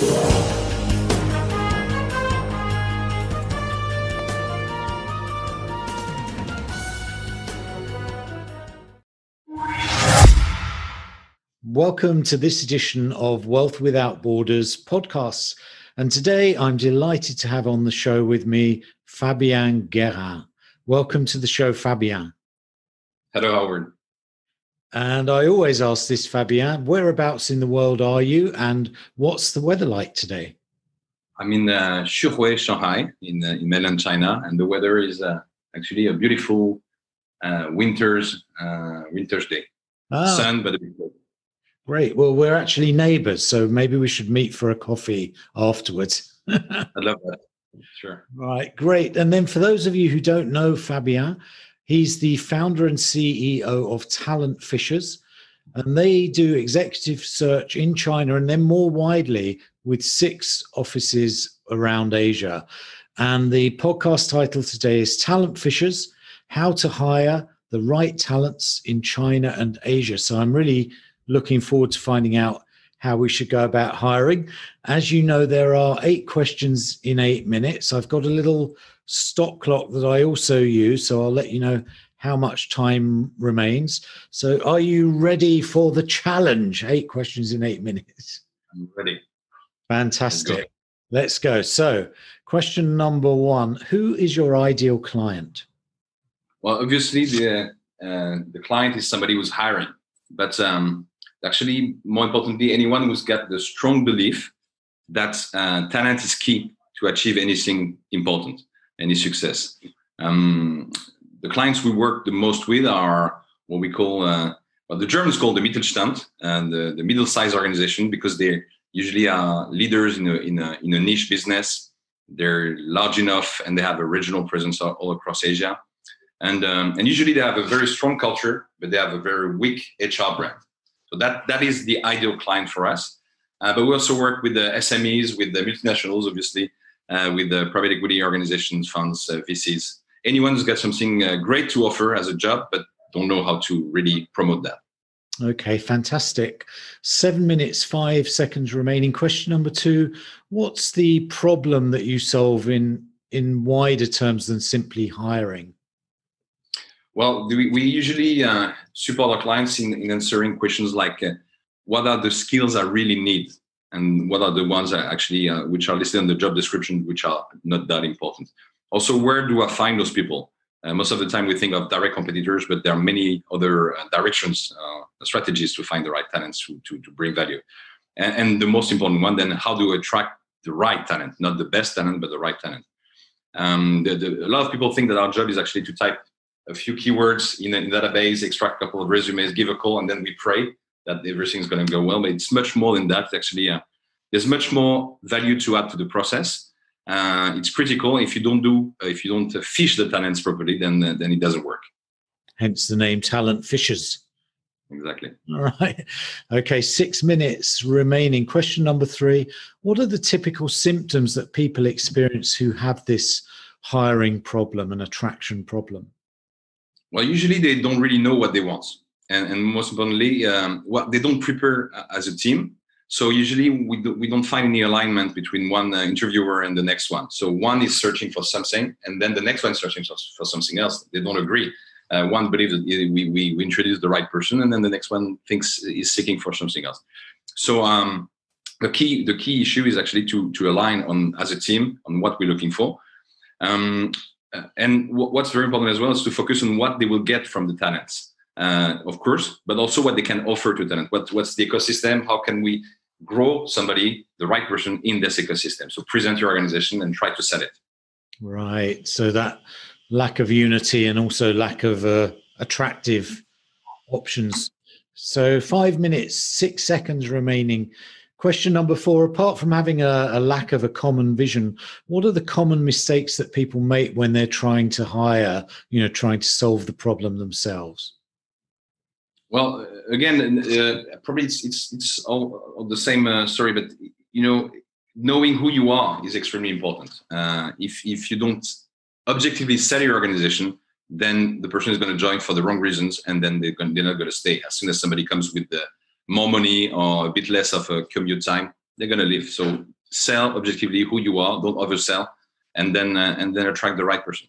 Welcome to this edition of Wealth Without Borders podcasts. And today I'm delighted to have on the show with me, Fabien Guerin. Welcome to the show, Fabien. Hello, Howard. And I always ask this, Fabien, whereabouts in the world are you and what's the weather like today? I'm in Xuhui, Shanghai, in mainland China, and the weather is actually a beautiful winter's day. Sun, but a bit cold. Great. Well, we're actually neighbors, so maybe we should meet for a coffee afterwards. I'd love that. Sure. Right. Great. And then for those of you who don't know Fabien, he's the founder and CEO of Talent Fishers, and they do executive search in China and then more widely with 6 offices around Asia. And the podcast title today is Talent Fishers, How to Hire the Right Talents in China and Asia. So I'm really looking forward to finding out how we should go about hiring. As you know, there are 8 questions in 8 minutes. I've got a little stop clock that I also use, so I'll let you know how much time remains. So are you ready for the challenge? 8 questions in 8 minutes. I'm ready. Fantastic. Let's go. So question number 1, who is your ideal client? Well, obviously the client is somebody who's hiring, but actually, more importantly, anyone who's got the strong belief that talent is key to achieve anything important, any success. The clients we work the most with are what we call, the Germans call the Mittelstand, and the middle-sized organization, because they usually are leaders in a niche business. They're large enough and they have a regional presence all across Asia. And usually they have a very strong culture, but they have a very weak HR brand. So that is the ideal client for us. But we also work with the SMEs, with the multinationals, obviously, with the private equity organizations, funds, VCs. Anyone who's got something great to offer as a job, but don't know how to really promote that. Okay, fantastic. 7 minutes, 5 seconds remaining. Question number 2, what's the problem that you solve in wider terms than simply hiring? Well, we usually support our clients in answering questions like what are the skills I really need, and what are the ones that actually which are listed in the job description, which are not that important. Also, where do I find those people? Most of the time we think of direct competitors, but there are many other directions, strategies to find the right talents to bring value. And the most important one, then, how do I attract the right talent? Not the best talent, but the right talent. A lot of people think that our job is actually to type a few keywords in a database, extract a couple of resumes, give a call, and then we pray that everything's going to go well. But it's much more than that. Actually, there's much more value to add to the process. It's critical. If you don't fish the talents properly, then it doesn't work. Hence the name Talent Fishers. Exactly. All right. Okay, 6 minutes remaining. Question number 3, what are the typical symptoms that people experience who have this hiring problem and attraction problem? Well, usually they don't really know what they want. And most importantly, what they don't prepare as a team. So usually we don't find any alignment between one interviewer and the next one. So one is searching for something, and then the next one is searching for something else. They don't agree. One believes that we introduce the right person, and then the next one thinks is seeking for something else. So the key issue is actually to align on as a team on what we're looking for. And what's very important as well is to focus on what they will get from the talents, of course, but also what they can offer to talent. What's the ecosystem? How can we grow somebody, the right person, in this ecosystem? So present your organization and try to sell it. Right. So that lack of unity and also lack of attractive options. So 5 minutes, 6 seconds remaining. Question number 4, apart from having a lack of a common vision, what are the common mistakes that people make when they're trying to hire, trying to solve the problem themselves? Well, again, probably it's all the same story, but knowing who you are is extremely important. If you don't objectively sell your organization, then the person is going to join for the wrong reasons, and then they're not going to stay. As soon as somebody comes with more money or a bit less of a commute time, they're going to leave. So sell objectively who you are, don't oversell, and then attract the right person.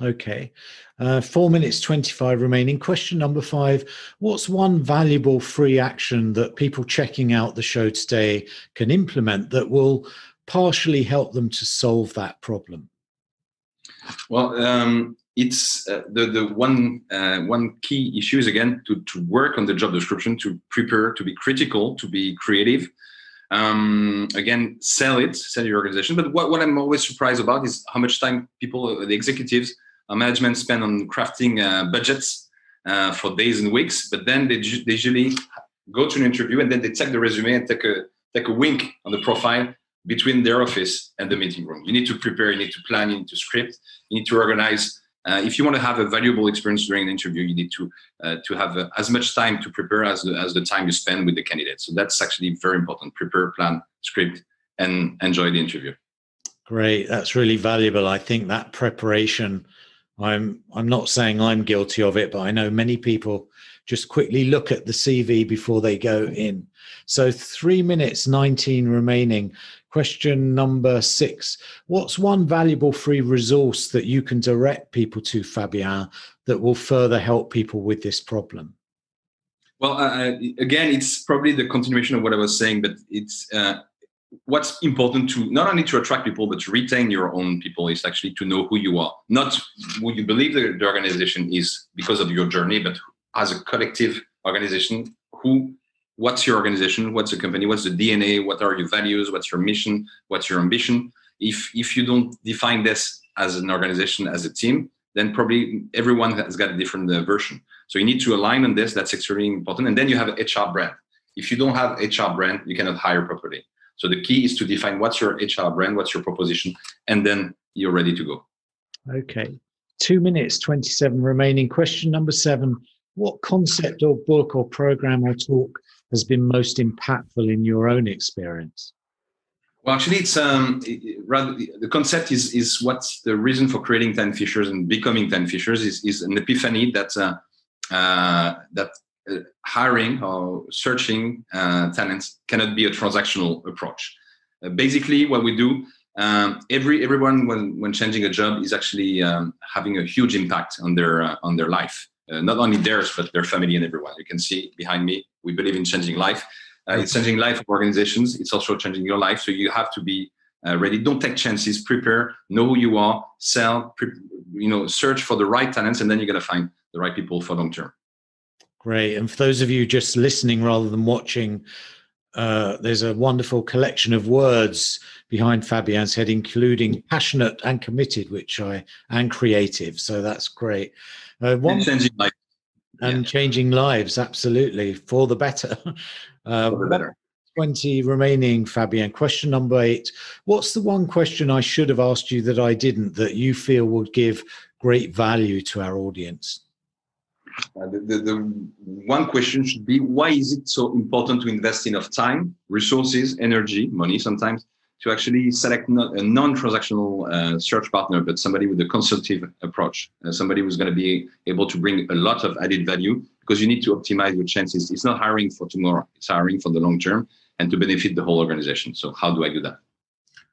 Okay. 4 minutes 25 remaining. Question number 5. What's one valuable free action that people checking out the show today can implement that will partially help them to solve that problem? Well, it's the one key issue is, again, to work on the job description, to prepare, to be critical, to be creative. Again, sell your organization. But what I'm always surprised about is how much time people, the executives, management spend on crafting budgets for days and weeks. But then they usually go to an interview and then they check the resume and take a wink on the profile between their office and the meeting room. You need to prepare, you need to plan, you need to script, you need to organize. If you want to have a valuable experience during an interview, you need to have as much time to prepare as the time you spend with the candidate. So that's actually very important. Prepare, plan, script, and enjoy the interview. Great. That's really valuable. I think that preparation, I'm not saying I'm guilty of it, but I know many people just quickly look at the CV before they go in. So 3 minutes 19 remaining. Question number 6. What's one valuable free resource that you can direct people to, Fabien, that will further help people with this problem? Well, again, it's probably the continuation of what I was saying, but it's what's important to not only to attract people, but to retain your own people is actually to know who you are, not who you believe the organization is because of your journey, but as a collective organization, what's your organization, what's the company, what's the DNA, what are your values, what's your mission, what's your ambition. If you don't define this as an organization, as a team, then probably everyone has got a different version. So you need to align on this. That's extremely important. And then you have an HR brand. If you don't have HR brand, you cannot hire properly. So the key is to define what's your HR brand, what's your proposition, and then you're ready to go. Okay. 2 minutes 27 remaining. Question number 7. What concept or book or program or talk has been most impactful in your own experience? Well, actually, it's rather the concept is what's the reason for creating 10 Fishers and becoming 10 Fishers is an epiphany that hiring or searching talents cannot be a transactional approach. Basically, what we do, everyone when changing a job is actually having a huge impact on their life. Not only theirs, but their family and everyone. You can see behind me, we believe in changing life. It's changing life of organizations. It's also changing your life. So you have to be ready. Don't take chances. Prepare. Know who you are. Sell. Search for the right talents, and then you're going to find the right people for long term. Great. And for those of you just listening rather than watching, there's a wonderful collection of words behind Fabien's head, including passionate and committed, and creative. So that's great. And changing life. And changing lives, absolutely, for the better. For the better. 20 remaining, Fabien. Question number 8. What's the one question I should have asked you that I didn't, that you feel would give great value to our audience? The one question should be, why is it so important to invest enough time, resources, energy, money sometimes, to actually select not a non-transactional search partner, but somebody with a consultative approach, somebody who's going to be able to bring a lot of added value, because you need to optimize your chances. It's not hiring for tomorrow, it's hiring for the long term and to benefit the whole organization. So how do I do that?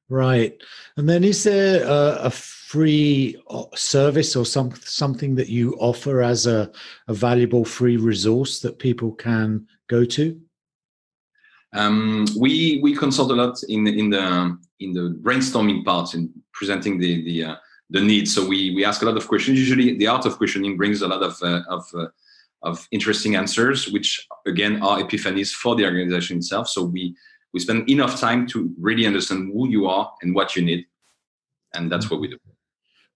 Right. And then is there a free service or something that you offer as a valuable free resource that people can go to? We consult a lot in the brainstorming part, in presenting the needs. So we ask a lot of questions. Usually, the art of questioning brings a lot of interesting answers, which again are epiphanies for the organization itself. So we spend enough time to really understand who you are and what you need, and that's what we do.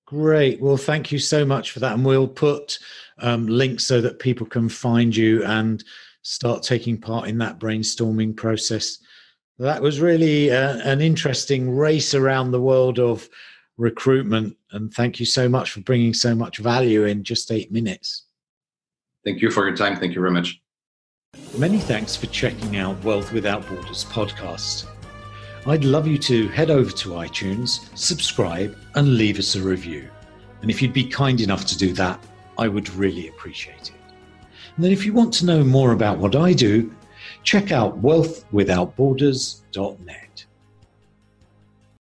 Great. Well, thank you so much for that, and we'll put links so that people can find you and start taking part in that brainstorming process. That was really an interesting race around the world of recruitment. And thank you so much for bringing so much value in just 8 minutes. Thank you for your time. Thank you very much. Many thanks for checking out Wealth Without Borders podcast. I'd love you to head over to iTunes, subscribe, and leave us a review. And if you'd be kind enough to do that, I would really appreciate it. And then if you want to know more about what I do, check out wealthwithoutborders.net.